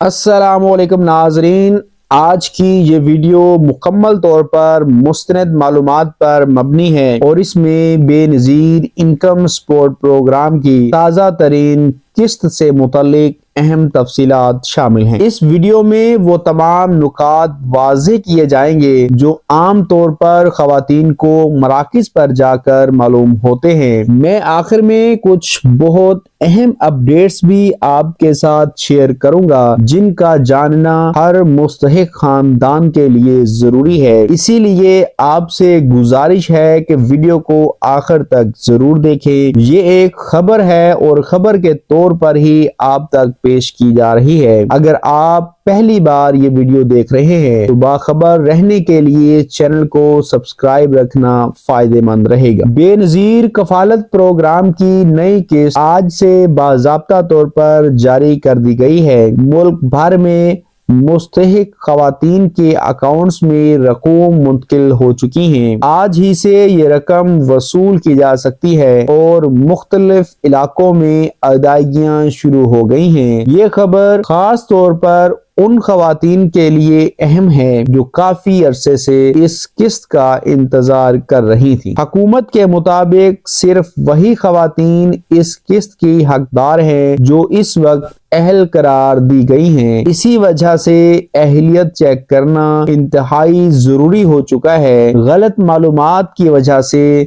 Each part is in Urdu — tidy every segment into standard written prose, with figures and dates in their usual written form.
السلام علیکم ناظرین، آج کی یہ ویڈیو مکمل طور پر مستند معلومات پر مبنی ہے اور اس میں بے نظیر انکم سپورٹ پروگرام کی تازہ ترین قسط سے متعلق اہم تفصیلات شامل ہیں۔ اس ویڈیو میں وہ تمام نکات واضح کیے جائیں گے جو عام طور پر خواتین کو مراکز پر جا کر معلوم ہوتے ہیں۔ میں آخر میں کچھ بہت اہم اپڈیٹس بھی آپ کے ساتھ شیئر کروں گا جن کا جاننا ہر مستحق خاندان کے لیے ضروری ہے، اسی لیے آپ سے گزارش ہے کہ ویڈیو کو آخر تک ضرور دیکھیں۔ یہ ایک خبر ہے اور خبر کے طور پر ہی آپ تک پیش کی جا رہی ہے۔ اگر آپ پہلی بار یہ ویڈیو دیکھ رہے ہیں تو باخبر رہنے کے لیے چینل کو سبسکرائب رکھنا فائدہ مند رہے گا۔ بے نظیر کفالت پروگرام کی نئی قسط آج سے باضابطہ طور پر جاری کر دی گئی ہے۔ ملک بھر میں مستحق خواتین کے اکاؤنٹس میں رقوم منتقل ہو چکی ہیں۔ آج ہی سے یہ رقم وصول کی جا سکتی ہے اور مختلف علاقوں میں ادائیگیاں شروع ہو گئی ہیں۔ یہ خبر خاص طور پر ان خواتین کے لیے اہم ہے جو کافی عرصے سے اس قسط کا انتظار کر رہی تھیں۔ حکومت کے مطابق صرف وہی خواتین اس قسط کی حقدار ہیں جو اس وقت اہل قرار دی گئی ہیں۔ اسی وجہ سے اہلیت چیک کرنا انتہائی ضروری ہو چکا ہے۔ غلط معلومات کی وجہ سے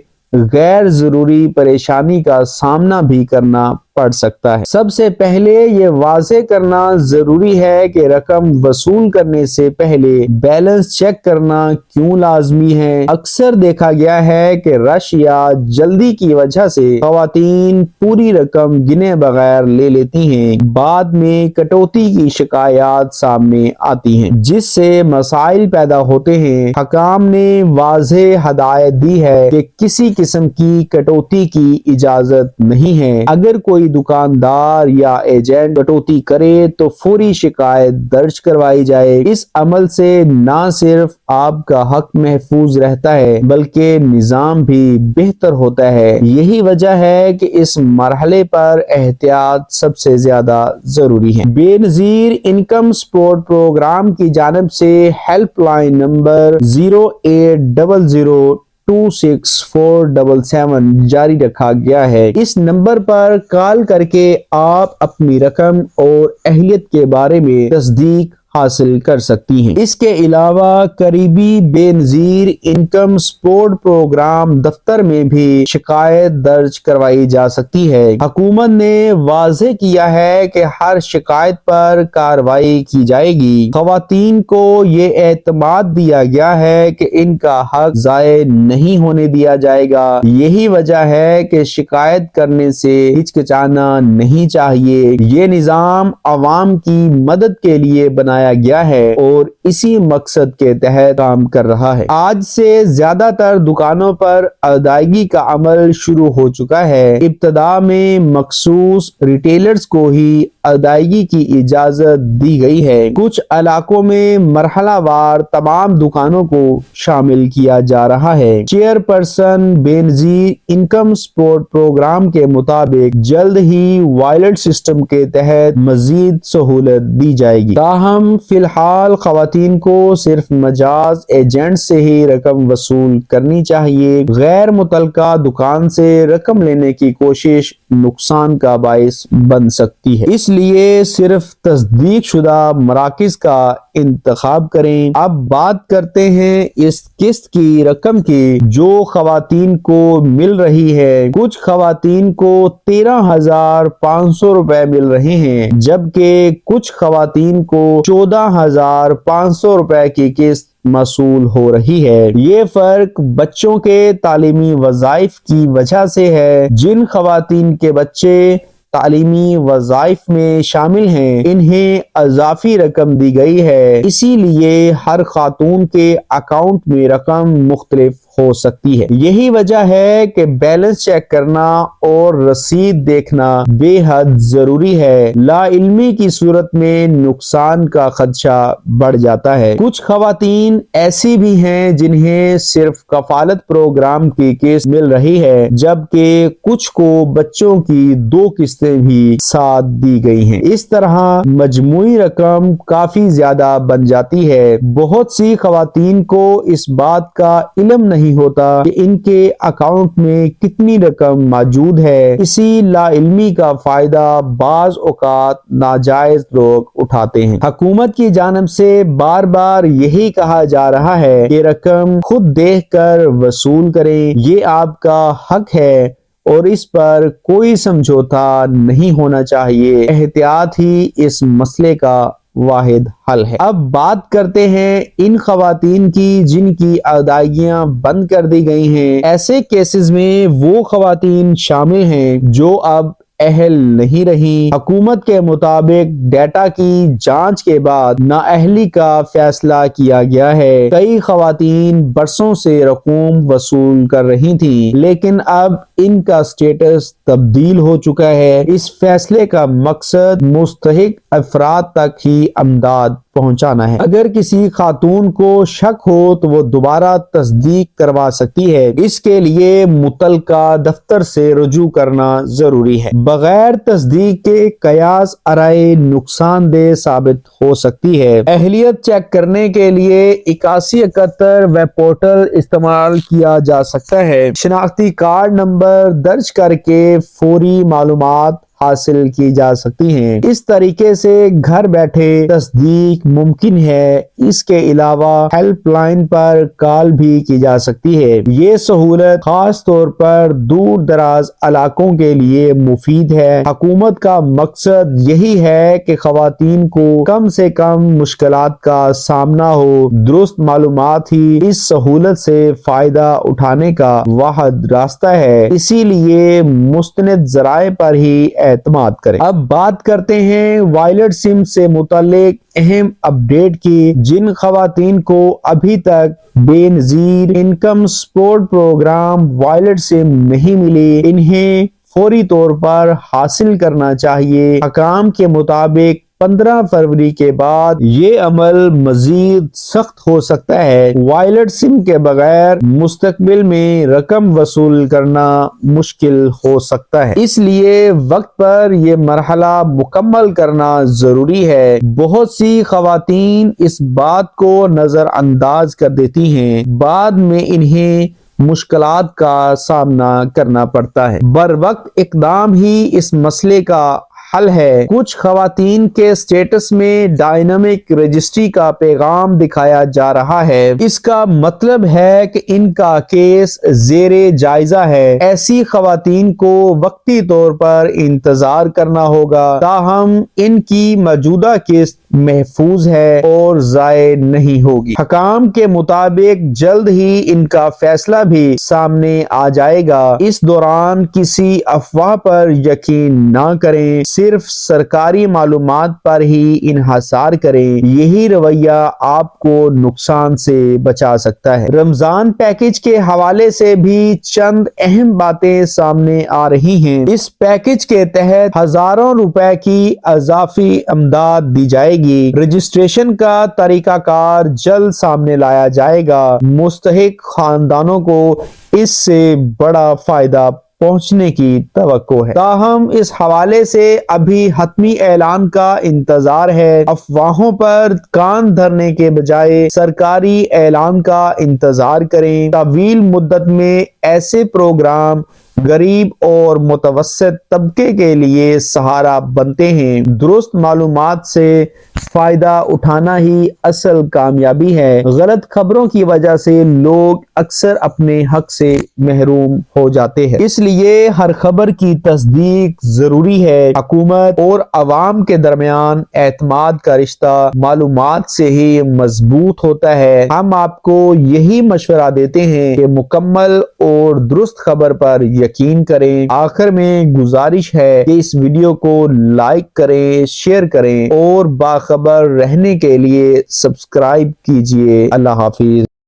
غیر ضروری پریشانی کا سامنا بھی کرنا پڑ سکتا ہے۔ سب سے پہلے یہ واضح کرنا ضروری ہے کہ رقم وصول کرنے سے پہلے بیلنس چیک کرنا کیوں لازمی ہے۔ اکثر دیکھا گیا ہے کہ رش یا جلدی کی وجہ سے خواتین پوری رقم گنے بغیر لے لیتی ہیں۔ بعد میں کٹوتی کی شکایات سامنے آتی ہیں جس سے مسائل پیدا ہوتے ہیں۔ حکام نے واضح ہدایت دی ہے کہ کسی قسم کی کٹوتی کی اجازت نہیں ہے۔ اگر کوئی دکاندار یا ایجنٹ کٹوتی کرے تو فوری شکایت درج کروائی جائے۔ اس عمل سے نہ صرف آپ کا حق محفوظ رہتا ہے بلکہ نظام بھی بہتر ہوتا ہے۔ یہی وجہ ہے کہ اس مرحلے پر احتیاط سب سے زیادہ ضروری ہے۔ بے نظیر انکم سپورٹ پروگرام کی جانب سے ہیلپ لائن نمبر 0800264777 جاری رکھا گیا ہے۔ اس نمبر پر کال کر کے آپ اپنی رقم اور اہلیت کے بارے میں تصدیق حاصل کر سکتی ہیں۔ اس کے علاوہ قریبی بے نظیر انکم سپورٹ پروگرام دفتر میں بھی شکایت درج کروائی جا سکتی ہے۔ حکومت نے واضح کیا ہے کہ ہر شکایت پر کارروائی کی جائے گی۔ خواتین کو یہ اعتماد دیا گیا ہے کہ ان کا حق ضائع نہیں ہونے دیا جائے گا۔ یہی وجہ ہے کہ شکایت کرنے سے ہچکچانا نہیں چاہیے۔ یہ نظام عوام کی مدد کے لیے بنایا گیا ہے اور اسی مقصد کے تحت کام کر رہا ہے۔ آج سے زیادہ تر دکانوں پر ادائیگی کا عمل شروع ہو چکا ہے۔ ابتدا میں مخصوص ریٹیلرز کو ہی ادائیگی کی اجازت دی گئی ہے۔ کچھ علاقوں میں مرحلہ وار تمام دکانوں کو شامل کیا جا رہا ہے۔ چیئرپرسن بے نظیر انکم سپورٹ پروگرام کے مطابق جلد ہی وائلٹ سسٹم کے تحت مزید سہولت دی جائے گی۔ تاہم فی الحال خواتین کو صرف مجاز ایجنٹ سے ہی رقم وصول کرنی چاہیے۔ غیر متعلقہ دکان سے رقم لینے کی کوشش نقصان کا باعث بن سکتی ہے، اس لیے صرف تصدیق شدہ مراکز کا انتخاب کریں۔ اب بات کرتے ہیں اس قسط کی رقم کی جو خواتین کو مل رہی ہے۔ کچھ خواتین کو 13,500 روپے مل رہے ہیں جبکہ کچھ خواتین کو 14,500 روپے کی قسط موصول ہو رہی ہے۔ یہ فرق بچوں کے تعلیمی وظائف کی وجہ سے ہے۔ جن خواتین کے بچے تعلیمی وظائف میں شامل ہیں انہیں اضافی رقم دی گئی ہے، اسی لیے ہر خاتون کے اکاؤنٹ میں رقم مختلف ہو سکتی ہے۔ یہی وجہ ہے کہ بیلنس چیک کرنا اور رسید دیکھنا بے حد ضروری ہے۔ لا علمی کی صورت میں نقصان کا خدشہ بڑھ جاتا ہے۔ کچھ خواتین ایسی بھی ہیں جنہیں صرف کفالت پروگرام کی قسط مل رہی ہے جبکہ کچھ کو بچوں کی 2 قسطیں قسطیں بھی ساتھ دی گئی ہیں۔ اس طرح مجموعی رقم کافی زیادہ بن جاتی ہے۔ بہت سی خواتین کو اس بات کا علم نہیں ہوتا کہ ان کے اکاؤنٹ میں کتنی رقم موجود ہے۔ اسی لا علمی کا فائدہ بعض اوقات ناجائز لوگ اٹھاتے ہیں۔ حکومت کی جانب سے بار بار یہی کہا جا رہا ہے کہ رقم خود دیکھ کر وصول کریں، یہ آپ کا حق ہے اور اس پر کوئی سمجھوتا نہیں ہونا چاہیے۔ احتیاط ہی اس مسئلے کا واحد حل ہے۔ اب بات کرتے ہیں ان خواتین کی جن کی ادائیگیاں بند کر دی گئی ہیں۔ ایسے کیسز میں وہ خواتین شامل ہیں جو اب اہل نہیں رہی۔ حکومت کے مطابق ڈیٹا کی جانچ کے بعد نااہلی کا فیصلہ کیا گیا ہے۔ کئی خواتین برسوں سے رقوم وصول کر رہی تھیں لیکن اب ان کا سٹیٹس تبدیل ہو چکا ہے۔ اس فیصلے کا مقصد مستحق افراد تک ہی امداد پہنچانا ہے۔ اگر کسی خاتون کو شک ہو تو وہ دوبارہ تصدیق کروا سکتی ہے۔ اس کے لیے متعلقہ دفتر سے رجوع کرنا ضروری ہے۔ بغیر تصدیق کے قیاس آرائی نقصان دہ ثابت ہو سکتی ہے۔ اہلیت چیک کرنے کے لیے 8171 ویب پورٹل استعمال کیا جا سکتا ہے۔ شناختی کارڈ نمبر درج کر کے فوری معلومات حاصل کی جا سکتی ہیں۔ اس طریقے سے گھر بیٹھے تصدیق ممکن ہے۔ اس کے علاوہ ہیلپ لائن پر کال بھی کی جا سکتی ہے۔ یہ سہولت خاص طور پر دور دراز علاقوں کے لیے مفید ہے۔ حکومت کا مقصد یہی ہے کہ خواتین کو کم سے کم مشکلات کا سامنا ہو۔ درست معلومات ہی اس سہولت سے فائدہ اٹھانے کا واحد راستہ ہے، اسی لیے مستند ذرائع پر ہی اعتماد کریں۔ اب بات کرتے ہیں وائلٹ سم سے متعلق اہم اپڈیٹ کی۔ جن خواتین کو ابھی تک بے نظیر انکم سپورٹ پروگرام وائلٹ سم نہیں ملی، انہیں فوری طور پر حاصل کرنا چاہیے۔ حکام کے مطابق 15 فروری کے بعد یہ عمل مزید سخت ہو سکتا ہے۔ وائلٹ سم کے بغیر مستقبل میں رقم وصول کرنا مشکل ہو سکتا ہے، اس لیے وقت پر یہ مرحلہ مکمل کرنا ضروری ہے۔ بہت سی خواتین اس بات کو نظر انداز کر دیتی ہیں، بعد میں انہیں مشکلات کا سامنا کرنا پڑتا ہے۔ بروقت اقدام ہی اس مسئلے کا حل ہے۔ کچھ خواتین کے سٹیٹس میں ڈائنامک رجسٹری کا پیغام دکھایا جا رہا ہے، اس کا مطلب ہے کہ ان کا کیس زیر جائزہ ہے۔ ایسی خواتین کو وقتی طور پر انتظار کرنا ہوگا، تاہم ان کی موجودہ قسط محفوظ ہے اور ضائع نہیں ہوگی۔ حکام کے مطابق جلد ہی ان کا فیصلہ بھی سامنے آ جائے گا۔ اس دوران کسی افواہ پر یقین نہ کریں، صرف سرکاری معلومات پر ہی انحصار کریں۔ یہی رویہ آپ کو نقصان سے بچا سکتا ہے۔ رمضان پیکج کے حوالے سے بھی چند اہم باتیں سامنے آ رہی ہیں۔ اس پیکج کے تحت ہزاروں روپے کی اضافی امداد دی جائے گی۔ رجسٹریشن کا طریقہ کار جلد سامنے لایا جائے گا۔ مستحق خاندانوں کو اس سے بڑا فائدہ پہنچنے کی توقع ہے، تاہم اس حوالے سے ابھی حتمی اعلان کا انتظار ہے۔ افواہوں پر کان دھرنے کے بجائے سرکاری اعلان کا انتظار کریں۔ طویل مدت میں ایسے پروگرام غریب اور متوسط طبقے کے لیے سہارا بنتے ہیں۔ درست معلومات سے فائدہ اٹھانا ہی اصل کامیابی ہے۔ غلط خبروں کی وجہ سے لوگ اکثر اپنے حق سے محروم ہو جاتے ہیں، اس لیے ہر خبر کی تصدیق ضروری ہے۔ حکومت اور عوام کے درمیان اعتماد کا رشتہ معلومات سے ہی مضبوط ہوتا ہے۔ ہم آپ کو یہی مشورہ دیتے ہیں کہ مکمل اور درست خبر پر یقین کریں۔ آخر میں گزارش ہے کہ اس ویڈیو کو لائک کریں، شیئر کریں اور باخبر رہنے کے لیے سبسکرائب کیجیے۔ اللہ حافظ۔